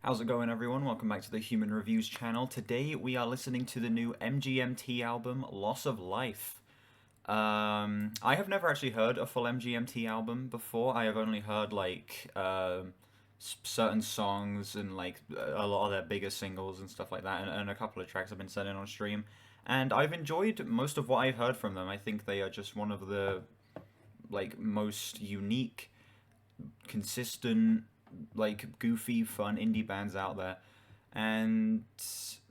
How's it going, everyone? Welcome back to the Human Reviews channel. Today we are listening to the new MGMT album, Loss of Life. I have never actually heard a full MGMT album before. I have only heard certain songs and a lot of their bigger singles and stuff like that, and a couple of tracks I've been sending on stream. And I've enjoyed most of what I've heard from them. I think they are just one of the most unique, consistent, goofy, fun indie bands out there, and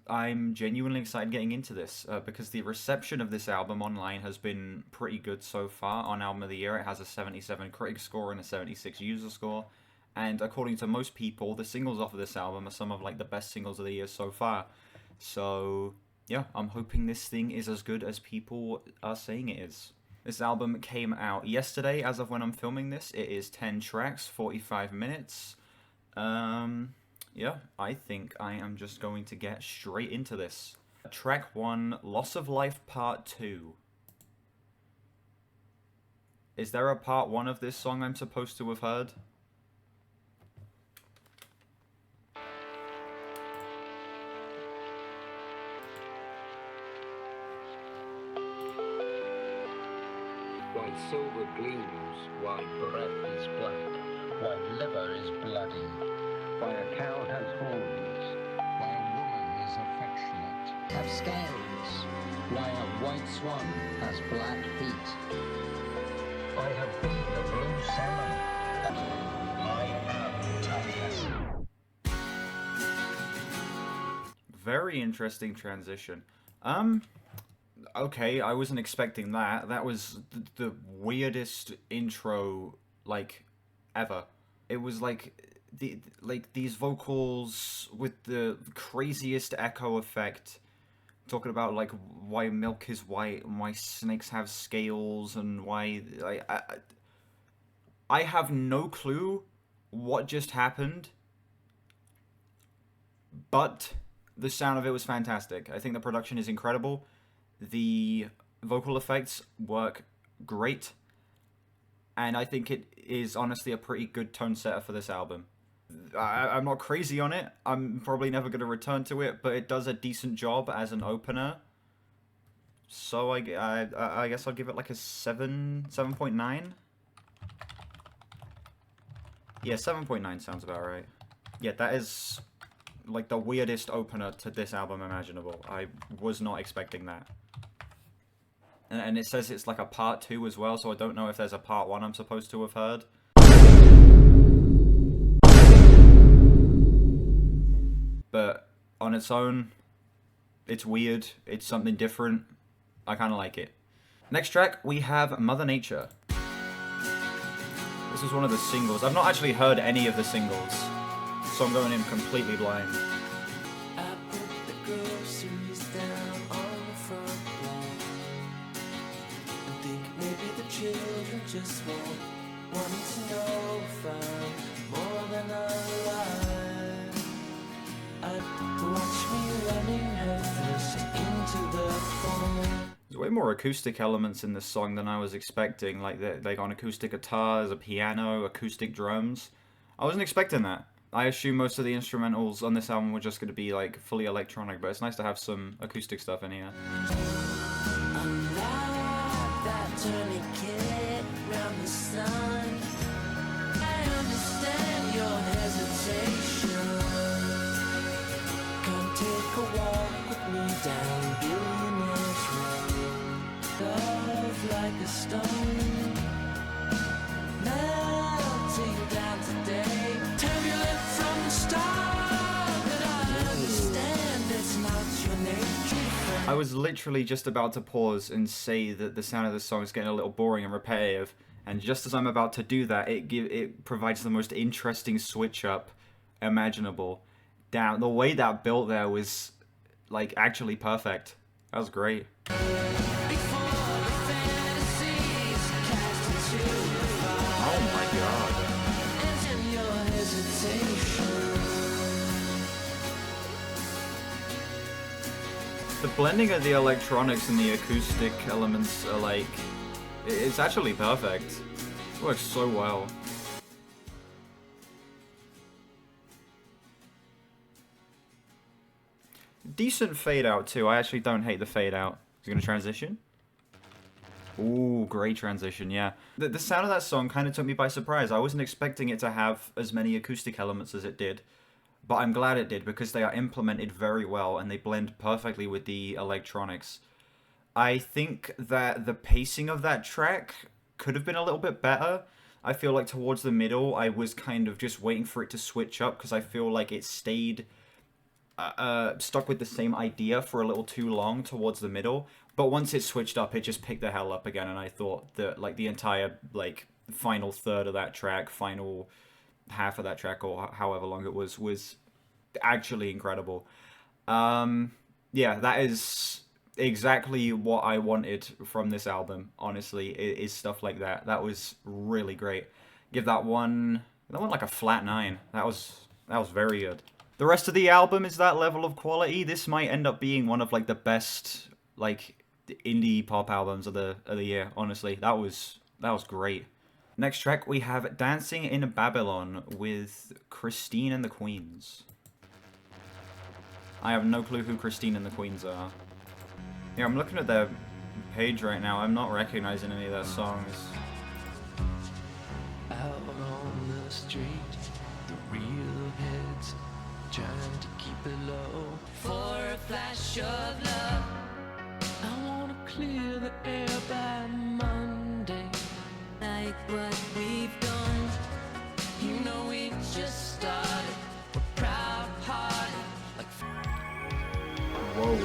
I'm genuinely excited getting into this because the reception of this album online has been pretty good so far. On Album of the Year, it has a 77 critic score and a 76 user score, and according to most people, the singles off of this album are some of the best singles of the year so far. So yeah, I'm hoping this thing is as good as people are saying it is. This album came out yesterday, as of when I'm filming this. It is 10 tracks, 45 minutes. Yeah, I think I am just going to get straight into this. Track 1, Loss of Life Part 2. Is there a Part 1 of this song I'm supposed to have heard? While silver gleams, while breath is black, while liver is bloody, while a cow has horns, while a woman is affectionate, have scales, while a white swan has black feet. I have been the blue salmon, I am tiger. Very interesting transition. Okay, I wasn't expecting that. That was the weirdest intro, ever. It was these vocals with the craziest echo effect, talking about why milk is white and why snakes have scales and why I have no clue what just happened, but the sound of it was fantastic. I think the production is incredible. The vocal effects work great, and I think it is honestly a pretty good tone setter for this album. I'm not crazy on it. I'm probably never going to return to it, but it does a decent job as an opener. So I guess I'll give it a 7.9. Yeah, 7.9 sounds about right. Yeah, that is the weirdest opener to this album imaginable. I was not expecting that. And it says it's a part 2 as well, so I don't know if there's a part 1 I'm supposed to have heard. But on its own, it's weird, it's something different. I kind of like it. Next track, we have Mother Nature. This is one of the singles. I've not actually heard any of the singles, so I'm going in completely blind. Children just wanting to know if I'm more than alive. Watch me running headfirst into the phone. There's way more acoustic elements in this song than I was expecting. They got an acoustic guitar, there's a piano, acoustic drums. I wasn't expecting that. I assume most of the instrumentals on this album were just going to be fully electronic, but it's nice to have some acoustic stuff in here. Tourniquet round the sun. I understand your hesitation. Come take a walk with me down Billionaire's Road. Love like a stone, melting down today. Turbulent from the start, but I understand it's not your nature. I was literally just about to pause and say that the sound of this song is getting a little boring and repetitive, and just as I'm about to do that, it provides the most interesting switch up imaginable. Damn, the way that built there was actually perfect. That was great. Oh my god. The blending of the electronics and the acoustic elements are it's actually perfect. It works so well. decent fade out too. I actually don't hate the fade out. Is he gonna transition? Ooh, great transition, yeah. The sound of that song kind of took me by surprise. I wasn't expecting it to have as many acoustic elements as it did. But I'm glad it did, because they are implemented very well, and they blend perfectly with the electronics. I think that the pacing of that track could have been a little bit better. I feel like towards the middle, I was kind of just waiting for it to switch up, because I feel like it stayed stuck with the same idea for a little too long towards the middle. But once it switched up, it just picked the hell up again, and I thought that like the entire like final third of that track, final half of that track, or however long it was actually incredible. Yeah, that is exactly what I wanted from this album. Honestly, is stuff like that. That was really great. Give that one like a flat 9. That was very good. The rest of the album is that level of quality. This might end up being one of like the best like indie pop albums of the year. Honestly, that was great. Next track we have Dancing in Babylon with Christine and the Queens. I have no clue who Christine and the Queens are. Yeah, I'm looking at their page right now. I'm not recognizing any of their songs. Out on the street, the real heads trying to keep it low. For a flash of love, I wanna clear the air by Monday. Like what we've done, you know we just started. We're proud-hearted, like. Whoa.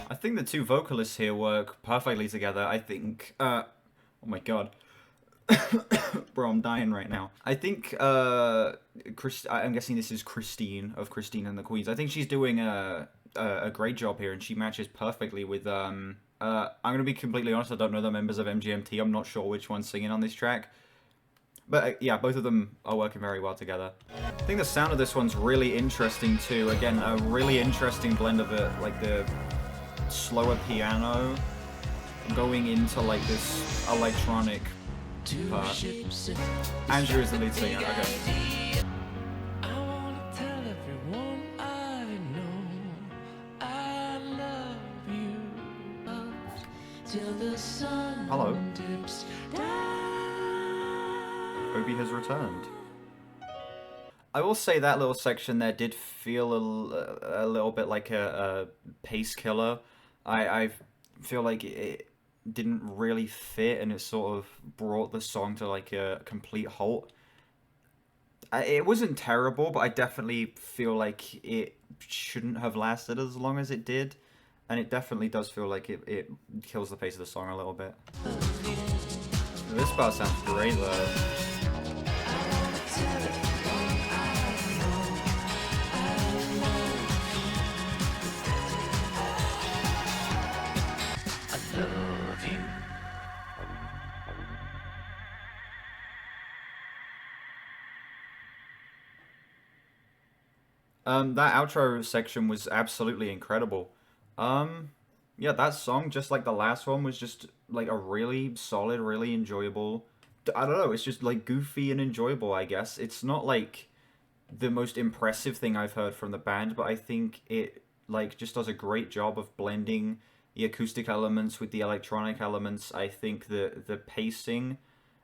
I think the two vocalists here work perfectly together. I think, oh my god. Bro, I'm dying right now. I think, I'm guessing this is Christine of Christine and the Queens. I think she's doing a great job here, and she matches perfectly with, I'm gonna be completely honest, I don't know the members of MGMT. I'm not sure which one's singing on this track. But, yeah, both of them are working very well together. I think the sound of this one's really interesting, too. Again, a really interesting blend of it, like the slower piano going into like this electronic part. Andrew is the lead singer, okay. I wanna tell everyone I know I love you till the sun Hello. dips down. Obi has returned. I will say that little section there did feel a little bit like a pace killer. I feel like it didn't really fit, and it sort of brought the song to like a complete halt. It wasn't terrible, but I definitely feel like it shouldn't have lasted as long as it did, and it definitely does feel like it kills the pace of the song a little bit. This part sounds great though. Love you. That outro section was absolutely incredible. Yeah, that song, just like the last one, was just like a really solid, really enjoyable. I don't know, it's just like goofy and enjoyable, I guess. It's not like the most impressive thing I've heard from the band, but I think it like just does a great job of blending the acoustic elements with the electronic elements. I think the pacing,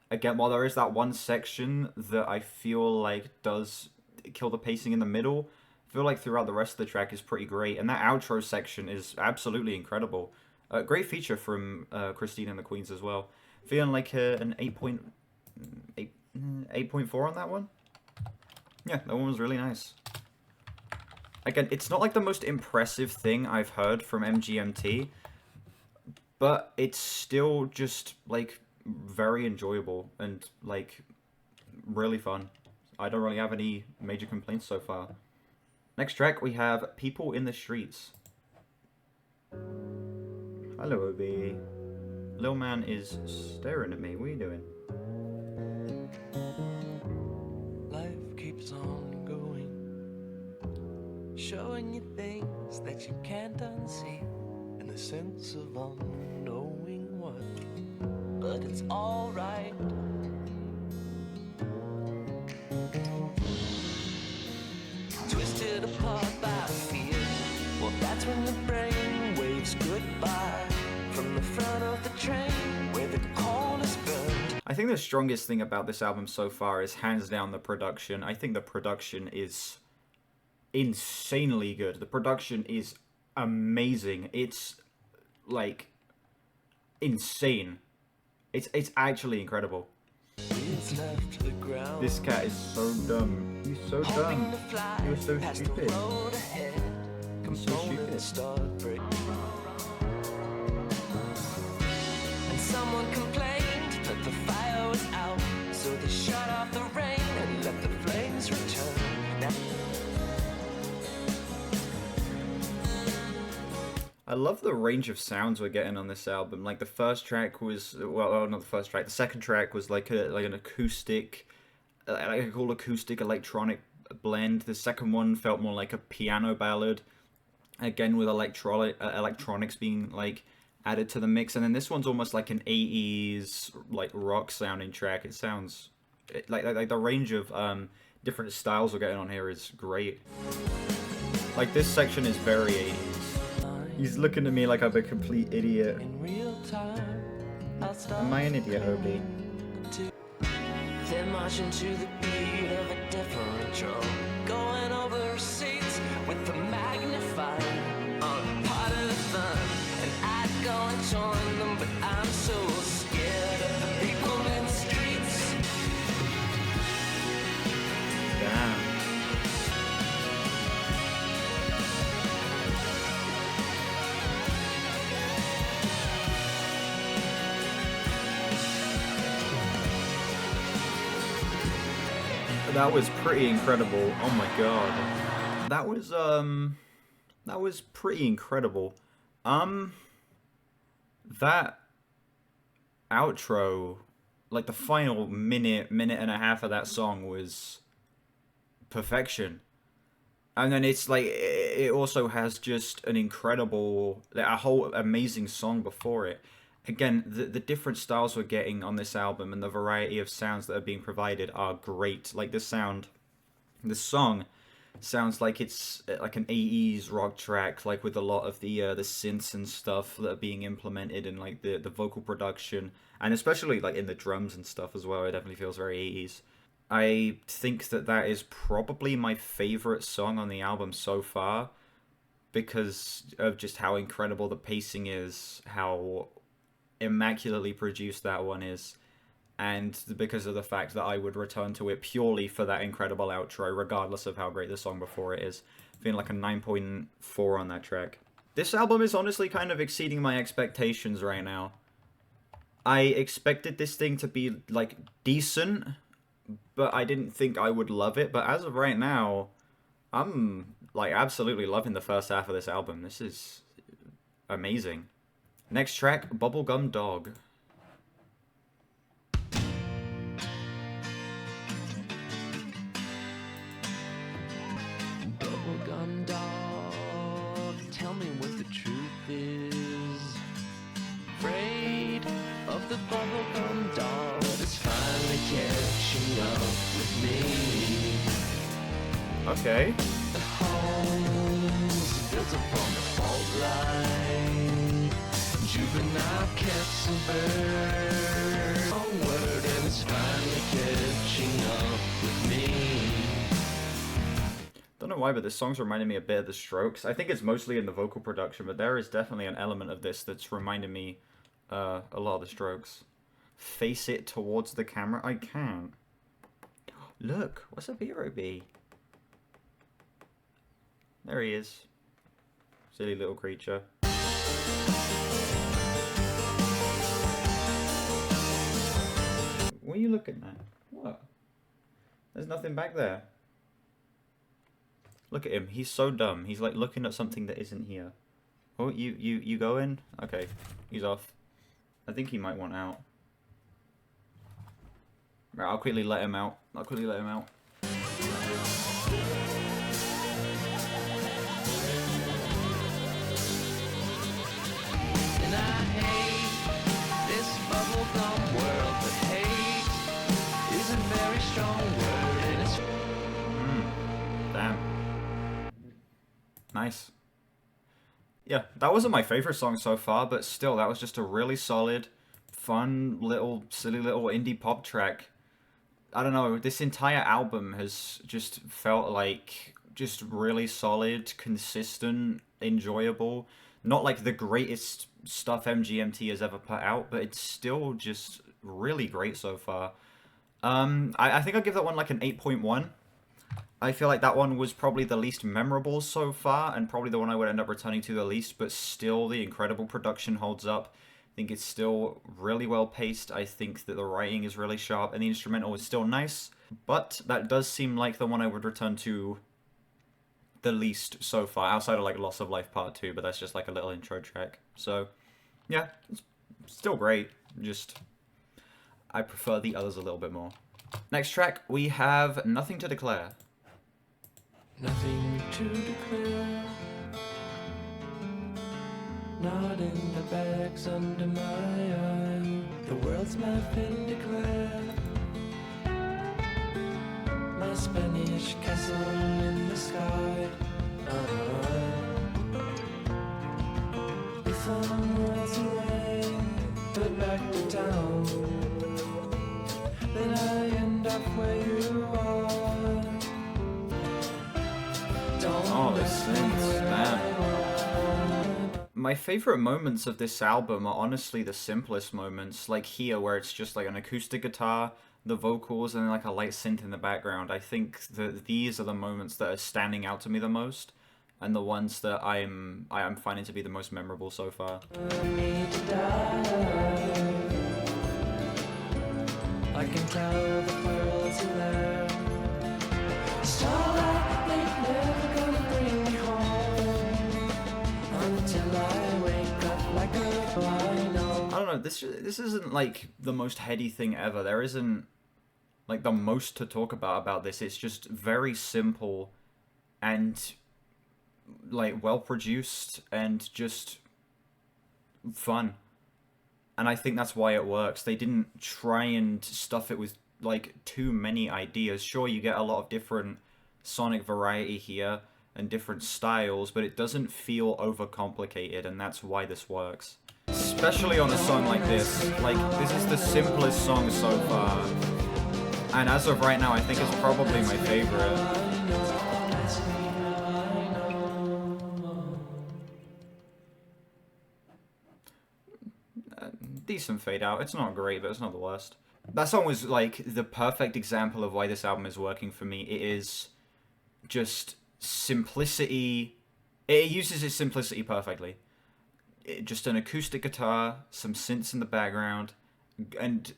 again, while there is that one section that I feel like does kill the pacing in the middle, I feel like throughout the rest of the track is pretty great. And that outro section is absolutely incredible. Great feature from Christine and the Queens as well. Feeling like an 8.4 on that one. Yeah, that one was really nice. Again, it's not like the most impressive thing I've heard from MGMT, but it's still just like very enjoyable and like really fun. I don't really have any major complaints so far. Next track we have People in the Streets. Hello, Obi. Lil man is staring at me. What are you doing? Life keeps on going, showing you things that you can't unsee, in the sense of unknowing what, but it's alright. think the strongest thing about this album so far is hands down the production. I think the production is insanely good. The production is amazing. It's like insane. It's actually incredible. This cat is so dumb. He's so dumb. He was so stupid. He's so stupid. And someone complained that the fire was out, so they shut off the rain and let the flames return. I love the range of sounds we're getting on this album. Like the first track was, well, not the first track. The second track was like an acoustic, like a cool acoustic electronic blend. The second one felt more like a piano ballad, again with electronics being like added to the mix. And then this one's almost like an 80s like rock sounding track. It sounds like the range of different styles we're getting on here is great. Like this section is very 80s. He's looking at me like I'm a complete idiot. Am I an idiot, Obi? They're marching to the beat of a different drum, going over seats with the magnifier on part of the fun. And I'd go and join them, but I'm so scared of the people in the streets. Damn. That was pretty incredible. Oh my god. That was pretty incredible. That outro, like the final minute and a half of that song was perfection. And then it's like, it also has just an incredible, a whole amazing song before it. Again, the different styles we're getting on this album and the variety of sounds that are being provided are great. Like this song sounds like it's like an 80s rock track, like with a lot of the synths and stuff that are being implemented in like the vocal production, and especially like in the drums and stuff as well. It definitely feels very 80s. I think that is probably my favorite song on the album so far because of just how incredible the pacing is, how immaculately produced that one is, and because of the fact that I would return to it purely for that incredible outro, regardless of how great the song before it is. Feeling like a 9.4 on that track. This album is honestly kind of exceeding my expectations right now. I expected this thing to be like decent, but I didn't think I would love it. But as of right now, I'm like absolutely loving the first half of this album. This is amazing. Next track, Bubblegum Dog. Bubblegum dog, tell me what the truth is. Afraid of the bubblegum dog that's finally catching up with me. Okay. The home's built upon the fault line. Juvenile cats and birds. One word and it's finally catching up with me. Don't know why, but this song's reminding me a bit of The Strokes. I think it's mostly in the vocal production, but there is definitely an element of this that's reminding me a lot of The Strokes. Face it towards the camera. I can't. Look, what's up here, OB? There he is. Silly little creature. What are you looking at? What? There's nothing back there. Look at him. He's so dumb. He's like looking at something that isn't here. Oh, you go in? Okay. He's off. I think he might want out. Right, I'll quickly let him out. And I hate this bubblegum world, but hate is a very strong word, and it's Damn. Nice. Yeah, that wasn't my favorite song so far, but still, that was just a really solid fun little silly little indie pop track. I don't know, this entire album has just felt like just really solid, consistent, enjoyable. Not like the greatest stuff MGMT has ever put out, but it's still just really great so far. I think I'll give that one like an 8.1. I feel like that one was probably the least memorable so far, and probably the one I would end up returning to the least, but still the incredible production holds up. I think it's still really well paced. I think that the writing is really sharp, and the instrumental is still nice, but that does seem like the one I would return to the least so far, outside of like Loss of Life Part 2, but that's just like a little intro track. So, yeah, it's still great, just I prefer the others a little bit more. Next track, we have Nothing to Declare. Nothing to declare. Not in the bags under my eye. The world's my Declare. My Spanish castle in the sky. If I'm worlds away, but back to town, then I end up where you are. Oh, the synths, man. My favorite moments of this album are honestly the simplest moments, like here where it's just like an acoustic guitar, the vocals, and like a light synth in the background. I think that these are the moments that are standing out to me the most, and the ones that I am finding to be the most memorable so far. I can tell the world's in there. Starlight ain't never gonna bring me home until I wake up like a rhino. I don't know, this isn't like the most heady thing ever. There isn't like the most to talk about this. It's just very simple and like well produced and just fun. And I think that's why it works. They didn't try and stuff it with like too many ideas. Sure, you get a lot of different sonic variety here and different styles, but it doesn't feel overcomplicated, and that's why this works. Especially on a song like this. Like, this is the simplest song so far. And as of right now, I think it's probably my favorite. Decent fade out. It's not great, but it's not the worst. That song was like the perfect example of why this album is working for me. It is just simplicity. It uses its simplicity perfectly. Just an acoustic guitar, some synths in the background, and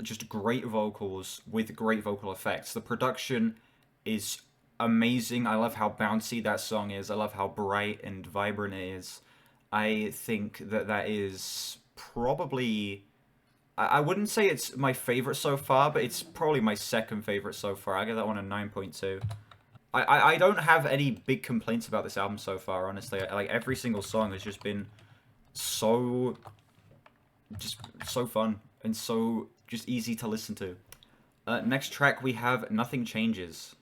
just great vocals with great vocal effects. The production is amazing. I love how bouncy that song is. I love how bright and vibrant it is. I think that is probably, I wouldn't say it's my favorite so far, but it's probably my second favorite so far. I give that one a 9.2. I don't have any big complaints about this album so far, honestly. Like, every single song has just been so fun and so just easy to listen to. Next track, we have Nothing Changes.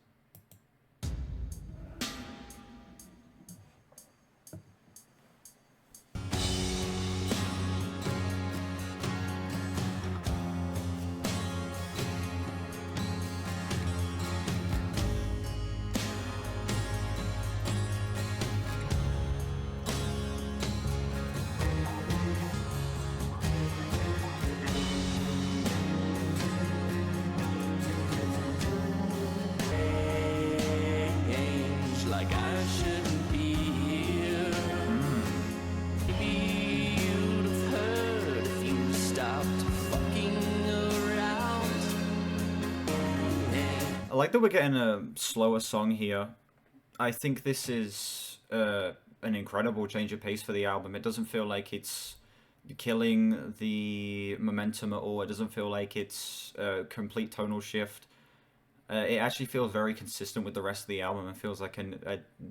Like I shouldn't be here. Maybe you'd have heard if you stopped fucking around. I like that we're getting a slower song here. I think this is an incredible change of pace for the album. It doesn't feel like it's killing the momentum at all. It doesn't feel like it's a complete tonal shift. It actually feels very consistent with the rest of the album and feels like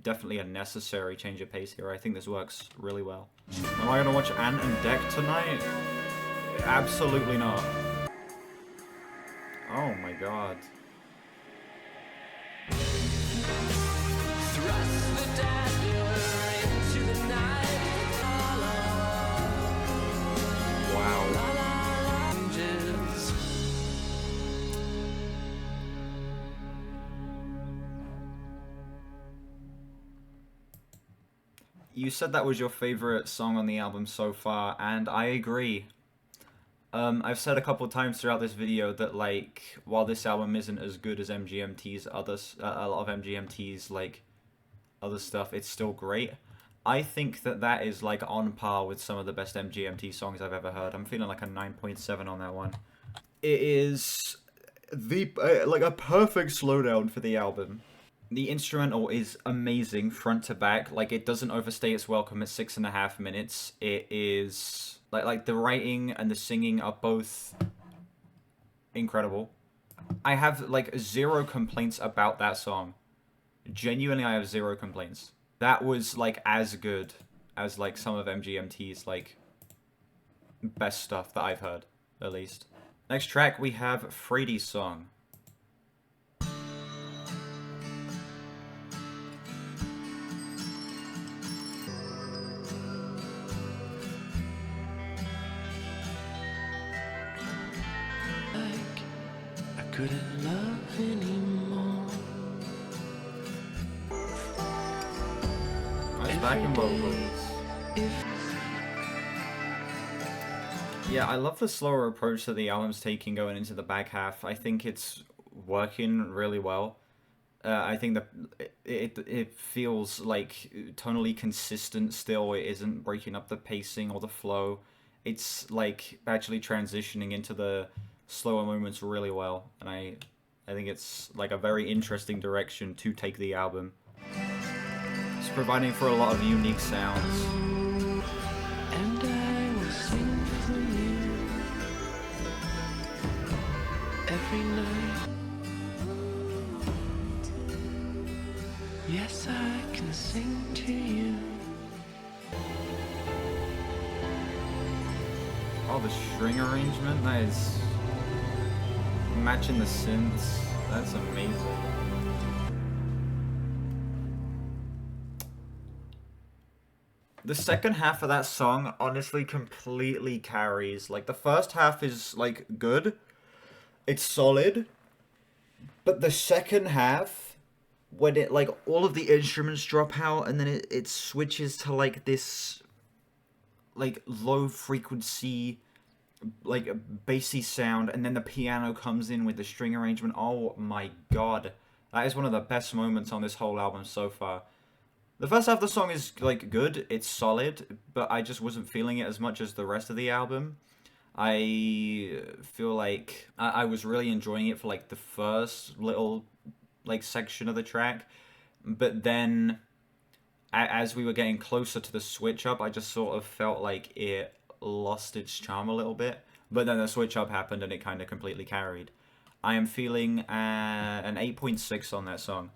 definitely a necessary change of pace here. I think this works really well. Am I going to watch Ant and Dec tonight? Absolutely not. Oh my god. Thrust the dagger into the night. Wow. you said that was your favorite song on the album so far, and I agree. I've said a couple times throughout this video that, like, while this album isn't as good as MGMT's others, a lot of MGMT's, like, other stuff, it's still great. I think that that is, like, on par with some of the best MGMT songs I've ever heard. I'm feeling like a 9.7 on that one. It is the like a perfect slowdown for the album. The instrumental is amazing front to back. Like, it doesn't overstay its welcome at 6.5 minutes. It is like the writing and the singing are both incredible. I have like zero complaints about that song. Genuinely, I have zero complaints. That was like as good as like some of MGMT's like best stuff that I've heard, at least. Next track we have Phradie's song. I couldn't love anymore. Nice backing vocals. Yeah, I love the slower approach that the album's taking going into the back half. I think it's working really well. I think that it feels like tonally consistent still. It isn't breaking up the pacing or the flow. It's like actually transitioning into the slower moments really well, and I think it's like a very interesting direction to take the album. It's providing for a lot of unique sounds. And I will sing for you every night. Yes, I can sing to you. Oh, the string arrangement, that is matching the synths. That's amazing. The second half of that song honestly completely carries. Like, the first half is like good. It's solid. But the second half, when it like all of the instruments drop out and then it switches to like this like low frequency like a bassy sound, and then the piano comes in with the string arrangement. Oh my god, that is one of the best moments on this whole album so far. The first half of the song is like good, it's solid, but I just wasn't feeling it as much as the rest of the album. I feel like I was really enjoying it for like the first little like section of the track, but then as we were getting closer to the switch up, I just sort of felt like it lost its charm a little bit. But then the switch up happened and it kind of completely carried. I am feeling an 8.6 on that song.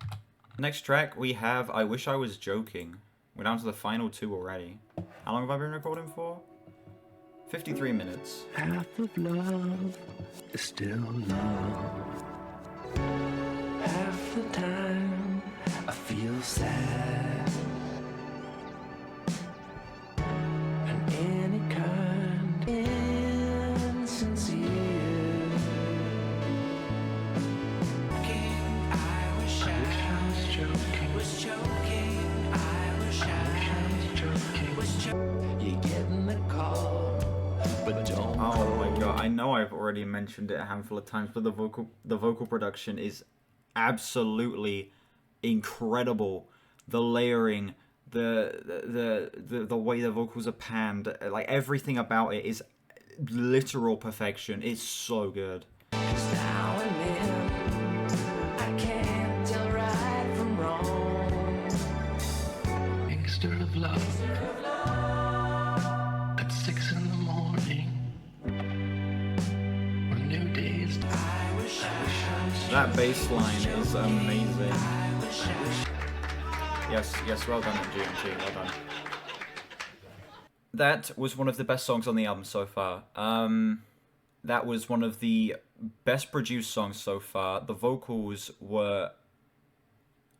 Next track we have I Wish I Was Joking. We're down to the final two already. How long have I been recording for? 53 minutes. Half of love is still love. Half the time I feel sad. And any kind insincere. I wish I was joking. You're getting the call, but don't. Oh my god, I know I've already mentioned it a handful of times, but the vocal production is absolutely incredible. The layering, the way the vocals are panned, like everything about it is literal perfection. It's so good. 'Cause now and then I can't tell right from wrong. Gangster of love at 6 in the morning. When new days. I wish I was That bass line is amazing. Yes, well done, MGMT, well done. That was one of the best songs on the album so far. That was one of the best produced songs so far. The vocals were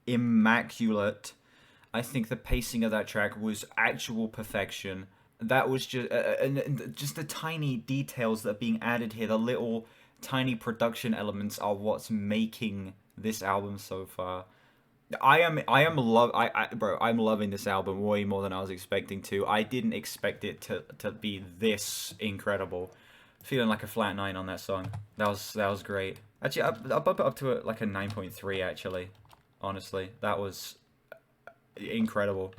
immaculate. I think the pacing of that track was actual perfection. That was just just the tiny details that are being added here, the little tiny production elements are what's making this album so far. Bro, I'm loving this album way more than I was expecting to. I didn't expect it to be this incredible. Feeling like a flat 9 on that song. That was great. Actually, I'll bump it up to like a 9.3 actually. Honestly, that was incredible.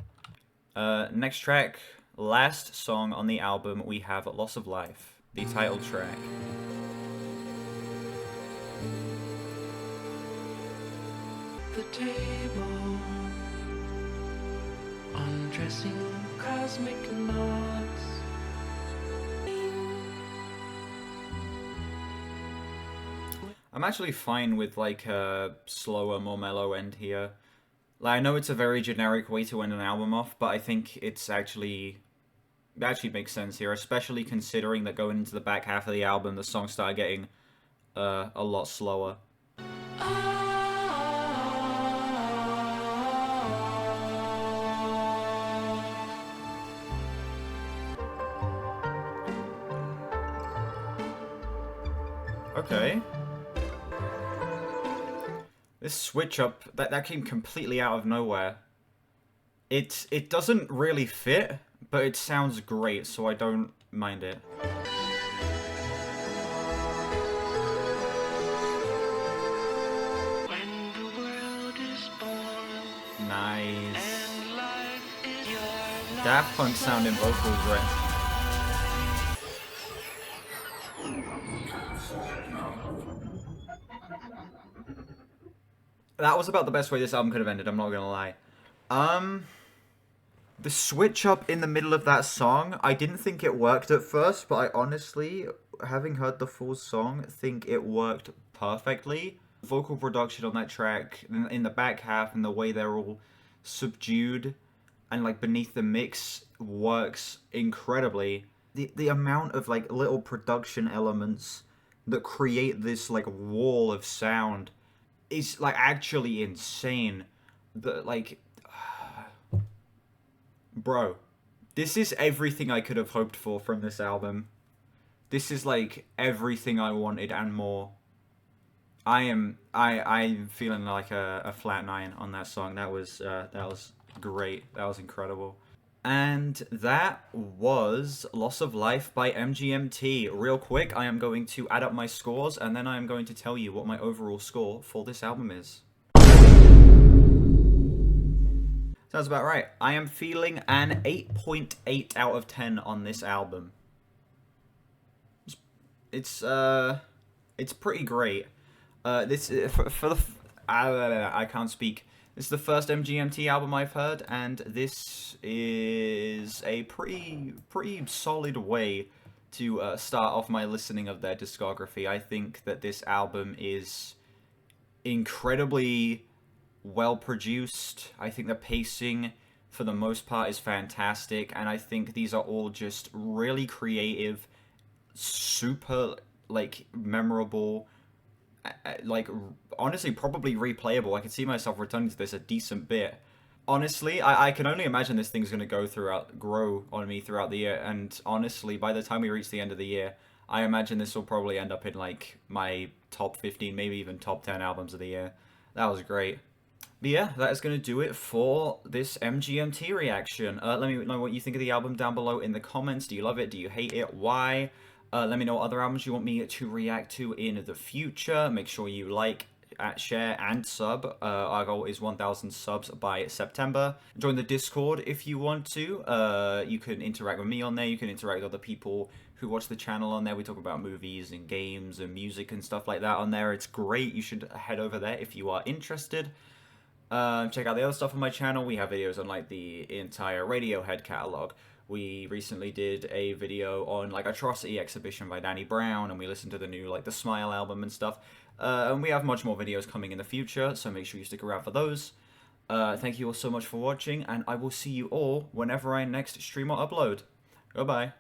Next track, last song on the album, we have Loss of Life, the title track. The table, undressing cosmic knots. I'm actually fine with like a slower, more mellow end here. Like, I know it's a very generic way to end an album off, but I think it actually makes sense here, especially considering that going into the back half of the album, the songs start getting a lot slower. Okay. This switch up, that came completely out of nowhere. It doesn't really fit, but it sounds great, so I don't mind it. When the world is born, Nice. and life is your Daft Punk sounding vocals right. That was about the best way this album could have ended, I'm not gonna lie. The switch up in the middle of that song, I didn't think it worked at first, but I honestly, having heard the full song, think it worked perfectly. Vocal production on that track, in the back half, and the way they're all subdued and like beneath the mix works incredibly. The amount of like little production elements that create this like wall of sound is like actually insane. But like, bro, this is everything I could have hoped for from this album. This is like everything I wanted and more. I'm feeling like a flat 9 on that song. That was great. That was incredible. And that was Loss of Life by MGMT. Real quick, I am going to add up my scores, and then I am going to tell you what my overall score for this album is. Sounds about right. I am feeling an 8.8 out of 10 on this album. It's pretty great. This for the I can't speak. This is the first MGMT album I've heard, and this is a pretty solid way to start off my listening of their discography. I think that this album is incredibly well produced. I think the pacing, for the most part, is fantastic, and I think these are all just really creative, super, like, memorable, like, honestly, probably replayable. I can see myself returning to this a decent bit. Honestly, I can only imagine this thing's going to grow on me throughout the year, and honestly, by the time we reach the end of the year, I imagine this will probably end up in, like, my top 15, maybe even top 10 albums of the year. That was great. But yeah, that is going to do it for this MGMT reaction. Let me know what you think of the album down below in the comments. Do you love it? Do you hate it? Why? Let me know what other albums you want me to react to in the future. Make sure you like, share, and sub. Our goal is 1,000 subs by September. Join the Discord if you want to. You can interact with me on there. You can interact with other people who watch the channel on there. We talk about movies and games and music and stuff like that on there. It's great. You should head over there if you are interested. Check out the other stuff on my channel. We have videos on like the entire Radiohead catalog. We recently did a video on like Atrocity Exhibition by Danny Brown, and we listened to the new like the Smile album and stuff. And we have much more videos coming in the future, so make sure you stick around for those. Thank you all so much for watching, and I will see you all whenever I next stream or upload. Goodbye.